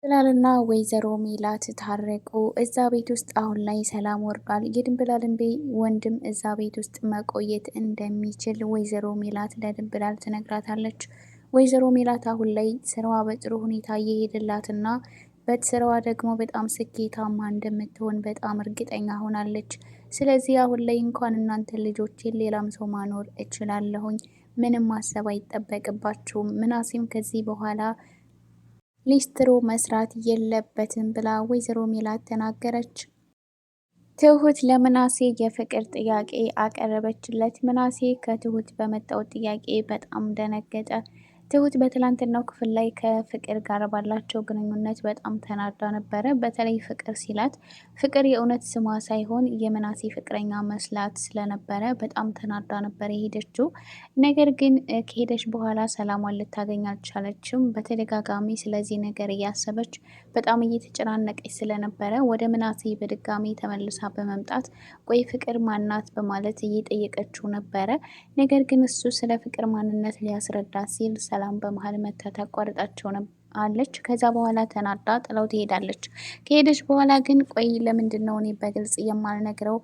ድንብላልና ወይዘሮ ሜላት ታረቁ። እዛ ቤት ውስጥ አሁን ላይ ሰላም ወርዷል። የድንብላልን ወንድም እዛ ቤት ውስጥ መቆየት እንደሚችል ወይዘሮ ሜላት ለድንብላል ትነግራታለች። ወይዘሮ ሜላት አሁን ላይ ስራዋ በጥሩ ሁኔታ እየሄደላትና በስራዋ ደግሞ በጣም ስኬታማ እንደምትሆን በጣም እርግጠኛ ሆናለች። ስለዚህ አሁን ላይ እንኳን እናንተ ልጆችን ሌላም ሰው ማኖር እችላለሁኝ፣ ምንም ማሰብ አይጠበቅባችሁም፣ ምናሴም ከዚህ በኋላ ሊስትሮ መስራት የለበትም ብላ ወይዘሮ ሜላት ተናገረች። ትሁት ለምናሴ የፍቅር ጥያቄ አቀረበችለት። ምናሴ ከትሁት በመጣው ጥያቄ በጣም ደነገጠ። ትሁት በትላንትናው ክፍል ላይ ከፍቅር ጋር ባላቸው ግንኙነት በጣም ተናዳ ነበረ። በተለይ ፍቅር ሲላት ፍቅር የእውነት ስሟ ሳይሆን የምናሴ ፍቅረኛ መስላት ስለነበረ በጣም ተናዳ ነበር የሄደችው። ነገር ግን ከሄደች በኋላ ሰላሟን ልታገኝ አልቻለችም። በተደጋጋሚ ስለዚህ ነገር እያሰበች በጣም እየተጨናነቀች ስለነበረ ወደ ምናሴ በድጋሚ ተመልሳ በመምጣት ቆይ ፍቅር ማናት በማለት እየጠየቀችው ነበረ። ነገር ግን እሱ ስለ ፍቅር ማንነት ሊያስረዳት ሲል ሰላም በመሀል መታ ታቋርጣቸው አለች። ከዛ በኋላ ተናዳ ጥለው ትሄዳለች። ከሄደች በኋላ ግን ቆይ ለምንድን ነው እኔ በግልጽ የማልነግረው?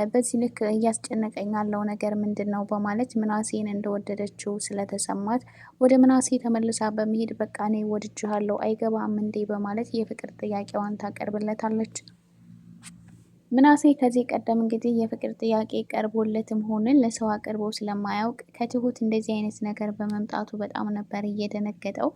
በዚህ ልክ እያስጨነቀኝ ያለው ነገር ምንድን ነው? በማለት ምናሴን እንደወደደችው ስለተሰማት ወደ ምናሴ ተመልሳ በመሄድ በቃ እኔ ወድጅሃለሁ አይገባም እንዴ? በማለት የፍቅር ጥያቄዋን ታቀርብለታለች። ምናሴ ከዚህ ቀደም እንግዲህ የፍቅር ጥያቄ ቀርቦለትም ሆነ ለሰው አቅርቦ ስለማያውቅ ከትሁት እንደዚህ አይነት ነገር በመምጣቱ በጣም ነበር እየደነገጠው።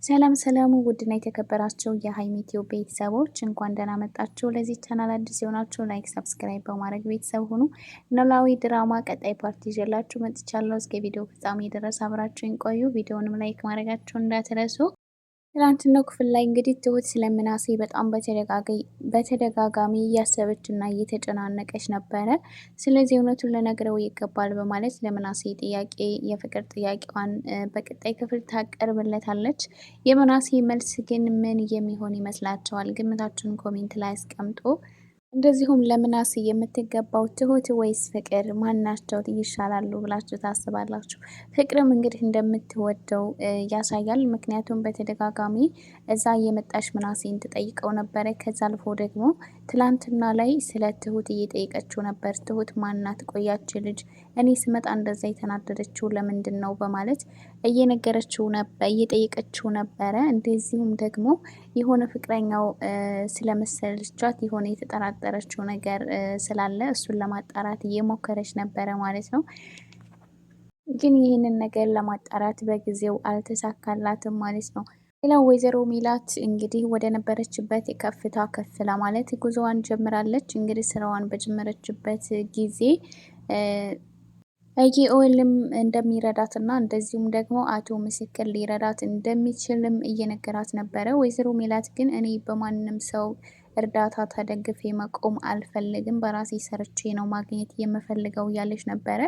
ሰላም ሰላሙ ውድና የተከበራችሁ የሀይሚቲዮ ቤተሰቦች እንኳን ደህና መጣችሁ። ለዚህ ቻናል አዲስ የሆናችሁ ላይክ፣ ሰብስክራይብ በማድረግ ቤተሰብ ሁኑ። ኖላዊ ድራማ ቀጣይ ፓርቲ ይዤላችሁ መጥቻለሁ። እስከ ቪዲዮ ፍጻሜ ድረስ አብራችሁን ቆዩ። ቪዲዮንም ላይክ ማድረጋችሁን እንዳትረሱ። ትናንትናው ክፍል ላይ እንግዲህ ትሁት ስለምናሴ በጣም በተደጋጋሚ እያሰበች እና እየተጨናነቀች ነበረ። ስለዚህ እውነቱን ልነግረው ይገባል በማለት ለምናሴ ጥያቄ የፍቅር ጥያቄዋን በቀጣይ ክፍል ታቀርብለታለች። የምናሴ መልስ ግን ምን የሚሆን ይመስላችኋል? ግምታችሁን ኮሜንት ላይ አስቀምጡ። እንደዚሁም ለምናሴ የምትገባው ትሁት ወይስ ፍቅር ማናቸው ይሻላሉ ብላችሁ ታስባላችሁ? ፍቅርም እንግዲህ እንደምትወደው ያሳያል። ምክንያቱም በተደጋጋሚ እዛ የመጣሽ ምናሴን ትጠይቀው ነበረ። ከዛ አልፎ ደግሞ ትላንትና ላይ ስለ ትሁት እየጠየቀችው ነበር። ትሁት ማናት? ቆያች ልጅ እኔ ስመጣ እንደዛ የተናደደችው ለምንድን ነው? በማለት እየጠየቀችው ነበረ። እንደዚሁም ደግሞ የሆነ ፍቅረኛው ስለመሰለቻት የሆነ የተጠራጠረችው ነገር ስላለ እሱን ለማጣራት እየሞከረች ነበረ ማለት ነው። ግን ይህንን ነገር ለማጣራት በጊዜው አልተሳካላትም ማለት ነው። ሌላው ወይዘሮ ሜላት እንግዲህ ወደ ነበረችበት ከፍታ ከፍ ለማለት ጉዞዋን ጀምራለች። እንግዲህ ስራዋን በጀመረችበት ጊዜ ኢዮኤልም እንደሚረዳትና እንደዚሁም ደግሞ አቶ ምስክር ሊረዳት እንደሚችልም እየነገራት ነበረ። ወይዘሮ ሜላት ግን እኔ በማንም ሰው እርዳታ ተደግፌ መቆም አልፈልግም፣ በራሴ ሰርቼ ነው ማግኘት የምፈልገው እያለች ነበረ።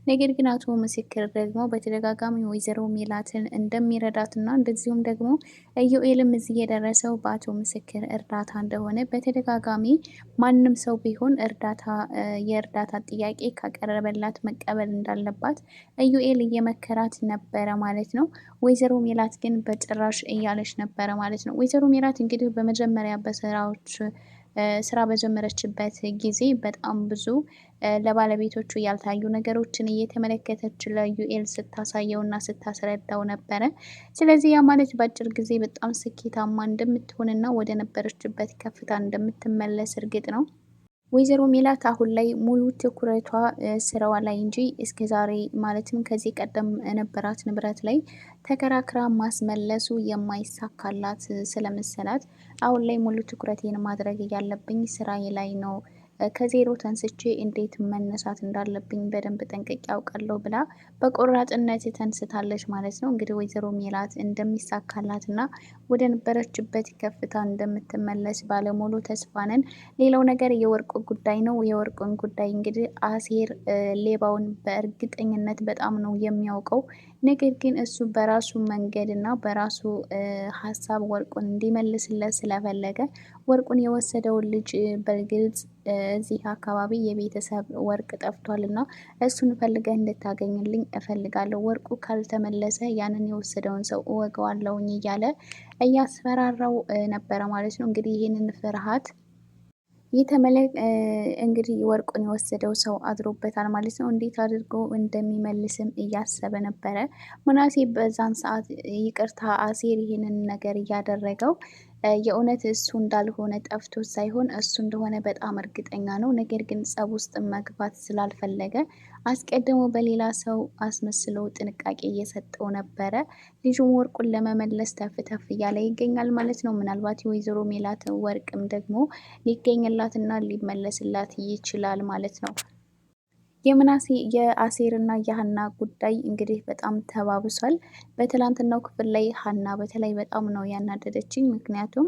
ነገር ግን አቶ ምስክር ደግሞ በተደጋጋሚ ወይዘሮ ሜላትን እንደሚረዳትና እንደዚሁም ደግሞ ኢዮኤልም እዚህ የደረሰው በአቶ ምስክር እርዳታ እንደሆነ በተደጋጋሚ ማንም ሰው ቢሆን የእርዳታ ጥያቄ ካቀረበላት መቀበል እንዳለባት ኢዮኤል እየመከራት ነበረ ማለት ነው። ወይዘሮ ሜላት ግን በጭራሽ እያለች ነበረ ማለት ነው። ወይዘሮ ሜላት እንግዲህ በመጀመሪያ ስራ በጀመረችበት ጊዜ በጣም ብዙ ለባለቤቶቹ ያልታዩ ነገሮችን እየተመለከተች ለዩኤል ስታሳየው እና ስታስረዳው ነበረ። ስለዚህ ያ ማለት በአጭር ጊዜ በጣም ስኬታማ እንደምትሆንና ወደ ነበረችበት ከፍታ እንደምትመለስ እርግጥ ነው። ወይዘሮ ሜላት አሁን ላይ ሙሉ ትኩረቷ ስራዋ ላይ እንጂ እስከ ዛሬ ማለትም ከዚህ ቀደም ነበራት ንብረት ላይ ተከራክራ ማስመለሱ የማይሳካላት ስለመሰላት አሁን ላይ ሙሉ ትኩረቴን ማድረግ ያለብኝ ስራዬ ላይ ነው፣ ከዜሮ ተንስቼ እንዴት መነሳት እንዳለብኝ በደንብ ጠንቅቄ ያውቃለሁ ብላ በቆራጥነት ተንስታለች ማለት ነው። እንግዲህ ወይዘሮ ሜላት እንደሚሳካላት እና ወደ ነበረችበት ከፍታ እንደምትመለስ ባለሙሉ ተስፋ ነን። ሌላው ነገር የወርቁ ጉዳይ ነው። የወርቁን ጉዳይ እንግዲህ አሴር ሌባውን በእርግጠኝነት በጣም ነው የሚያውቀው። ነገር ግን እሱ በራሱ መንገድ እና በራሱ ሀሳብ ወርቁን እንዲመልስለት ስለፈለገ ወርቁን የወሰደውን ልጅ በግልጽ እዚህ አካባቢ የቤተሰብ ወርቅ ጠፍቷል እና እሱን ፈልገህ እንድታገኝልኝ እፈልጋለሁ። ወርቁ ካልተመለሰ ያንን የወሰደውን ሰው እወገዋለሁኝ እያለ እያስፈራራው ነበረ ማለት ነው። እንግዲህ ይህንን ፍርሃት እንግዲህ ወርቁን የወሰደው ሰው አድሮበታል ማለት ነው። እንዴት አድርጎ እንደሚመልስም እያሰበ ነበረ። ምናሴ በዛን ሰዓት ይቅርታ አሴር ይህንን ነገር እያደረገው የእውነት እሱ እንዳልሆነ ጠፍቶ ሳይሆን እሱ እንደሆነ በጣም እርግጠኛ ነው። ነገር ግን ጸብ ውስጥ መግባት ስላልፈለገ አስቀድሞ በሌላ ሰው አስመስሎ ጥንቃቄ እየሰጠው ነበረ። ልጁም ወርቁን ለመመለስ ተፍ ተፍ እያለ ይገኛል ማለት ነው። ምናልባት የወይዘሮ ሜላት ወርቅም ደግሞ ሊገኝላትና ሊመለስላት ይችላል ማለት ነው። የምናሴ የአሴር እና የሀና ጉዳይ እንግዲህ በጣም ተባብሷል። በትላንትናው ክፍል ላይ ሀና በተለይ በጣም ነው ያናደደችኝ። ምክንያቱም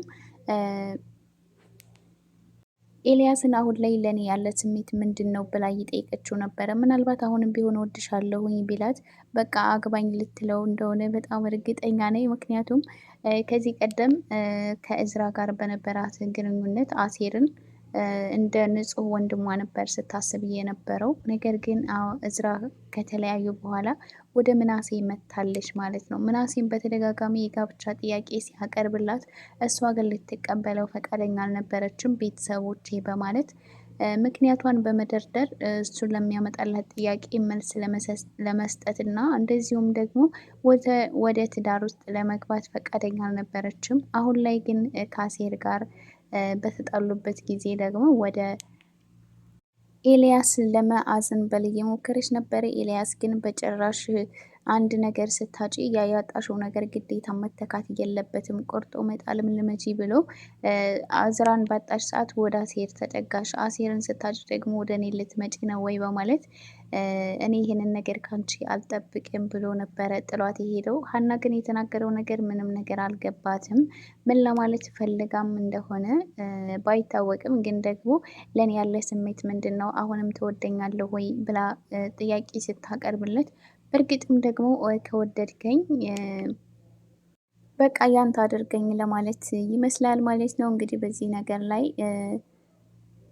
ኤልያስን አሁን ላይ ለኔ ያለ ስሜት ምንድን ነው ብላ እየጠየቀችው ነበረ። ምናልባት አሁንም ቢሆን ወድሻለሁኝ ቢላት በቃ አግባኝ ልትለው እንደሆነ በጣም እርግጠኛ ነኝ። ምክንያቱም ከዚህ ቀደም ከእዝራ ጋር በነበራት ግንኙነት አሴርን እንደ ንጹህ ወንድሟ ነበር ስታስብ የነበረው። ነገር ግን እዝራ ከተለያዩ በኋላ ወደ ምናሴ መታለች ማለት ነው። ምናሴን በተደጋጋሚ የጋብቻ ጥያቄ ሲያቀርብላት እሷ ግን ልትቀበለው ፈቃደኛ አልነበረችም። ቤተሰቦቼ በማለት ምክንያቷን በመደርደር እሱን ለሚያመጣላት ጥያቄ መልስ ለመስጠት እና እንደዚሁም ደግሞ ወደ ትዳር ውስጥ ለመግባት ፈቃደኛ አልነበረችም። አሁን ላይ ግን ከአሴር ጋር በተጣሉበት ጊዜ ደግሞ ወደ ኤልያስ ለመአዘንበል እየሞከረች ነበረ። ኤልያስ ግን በጭራሽ አንድ ነገር ስታጪ ያጣሽው ነገር ግዴታ መተካት የለበትም፣ ቆርጦ መጣልም ልመጂ ብሎ አዝራን ባጣሽ ሰዓት ወደ አሴር ተጠጋሽ፣ አሴርን ስታጭ ደግሞ ወደ እኔ ልትመጪ ነው ወይ በማለት እኔ ይህንን ነገር ካንቺ አልጠብቅም ብሎ ነበረ ጥሏት የሄደው። ሀና ግን የተናገረው ነገር ምንም ነገር አልገባትም። ምን ለማለት ፈልጋም እንደሆነ ባይታወቅም ግን ደግሞ ለእኔ ያለ ስሜት ምንድን ነው? አሁንም ትወደኛለህ ወይ ብላ ጥያቄ ስታቀርብለት በእርግጥም ደግሞ ከወደድከኝ በቃ ያንተ አድርገኝ ለማለት ይመስላል ማለት ነው። እንግዲህ በዚህ ነገር ላይ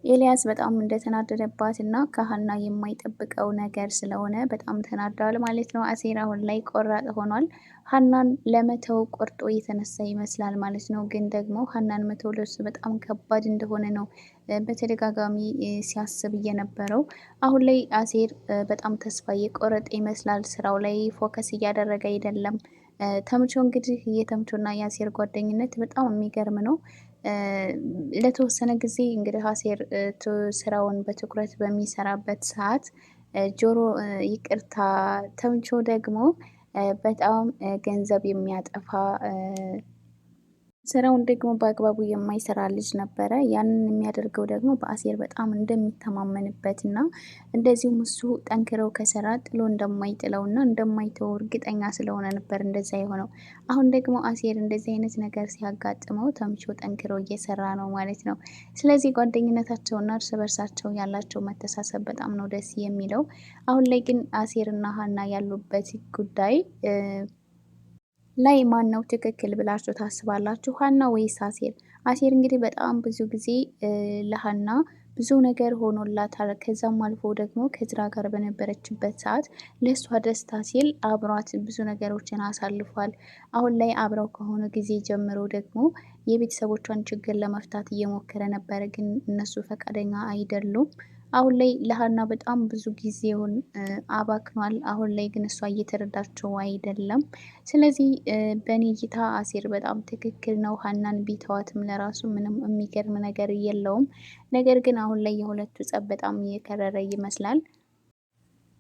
ኤልያስ በጣም እንደተናደደባት እና ከሀና የማይጠብቀው ነገር ስለሆነ በጣም ተናዷል ማለት ነው። አሴር አሁን ላይ ቆራጥ ሆኗል። ሀናን ለመተው ቆርጦ የተነሳ ይመስላል ማለት ነው። ግን ደግሞ ሀናን መተው ለሱ በጣም ከባድ እንደሆነ ነው በተደጋጋሚ ሲያስብ እየነበረው። አሁን ላይ አሴር በጣም ተስፋ እየቆረጠ ይመስላል። ስራው ላይ ፎከስ እያደረገ አይደለም። ተምቾ እንግዲህ የተምቾና የአሴር ጓደኝነት በጣም የሚገርም ነው። ለተወሰነ ጊዜ እንግዲህ አሴር ስራውን በትኩረት በሚሰራበት ሰዓት ጆሮ ይቅርታ ተምቾ ደግሞ በጣም ገንዘብ የሚያጠፋ ስራውን ደግሞ በአግባቡ የማይሰራ ልጅ ነበረ። ያንን የሚያደርገው ደግሞ በአሴር በጣም እንደሚተማመንበት እና እንደዚሁም እሱ ጠንክረው ከሰራ ጥሎ እንደማይጥለው እና እንደማይተው እርግጠኛ ስለሆነ ነበር እንደዛ የሆነው። አሁን ደግሞ አሴር እንደዚህ አይነት ነገር ሲያጋጥመው ተምቾ ጠንክረው እየሰራ ነው ማለት ነው። ስለዚህ ጓደኝነታቸውና እርስ በርሳቸው ያላቸው መተሳሰብ በጣም ነው ደስ የሚለው። አሁን ላይ ግን አሴርና ሀና ያሉበት ጉዳይ ላይ ማን ነው ትክክል ብላችሁ ታስባላችሁ? ሀና ወይስ አሴር? አሴር እንግዲህ በጣም ብዙ ጊዜ ለሀና ብዙ ነገር ሆኖላታል። ከዛም አልፎ ደግሞ ከዝራ ጋር በነበረችበት ሰዓት ለእሷ ደስታ ሲል አብሯት ብዙ ነገሮችን አሳልፏል። አሁን ላይ አብረው ከሆነ ጊዜ ጀምሮ ደግሞ የቤተሰቦቿን ችግር ለመፍታት እየሞከረ ነበረ፣ ግን እነሱ ፈቃደኛ አይደሉም። አሁን ላይ ለሀና በጣም ብዙ ጊዜውን አባክኗል። አሁን ላይ ግን እሷ እየተረዳቸው አይደለም። ስለዚህ በእኔ እይታ አሴር በጣም ትክክል ነው። ሀናን ቢተዋትም ለራሱ ምንም የሚገርም ነገር የለውም። ነገር ግን አሁን ላይ የሁለቱ ጸብ በጣም እየከረረ ይመስላል።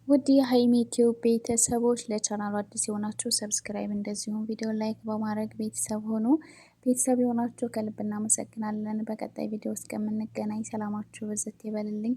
ውድ የሀይሚ ቲዩብ ቤተሰቦች ለቻናሉ አዲስ የሆናችሁ ሰብስክራይብ፣ እንደዚሁም ቪዲዮ ላይክ በማድረግ ቤተሰብ ሆኑ። ቤተሰብ የሆናችሁ ከልብ እናመሰግናለን። በቀጣይ ቪዲዮ እስከምንገናኝ ሰላማችሁ ብዝት ይበልልኝ።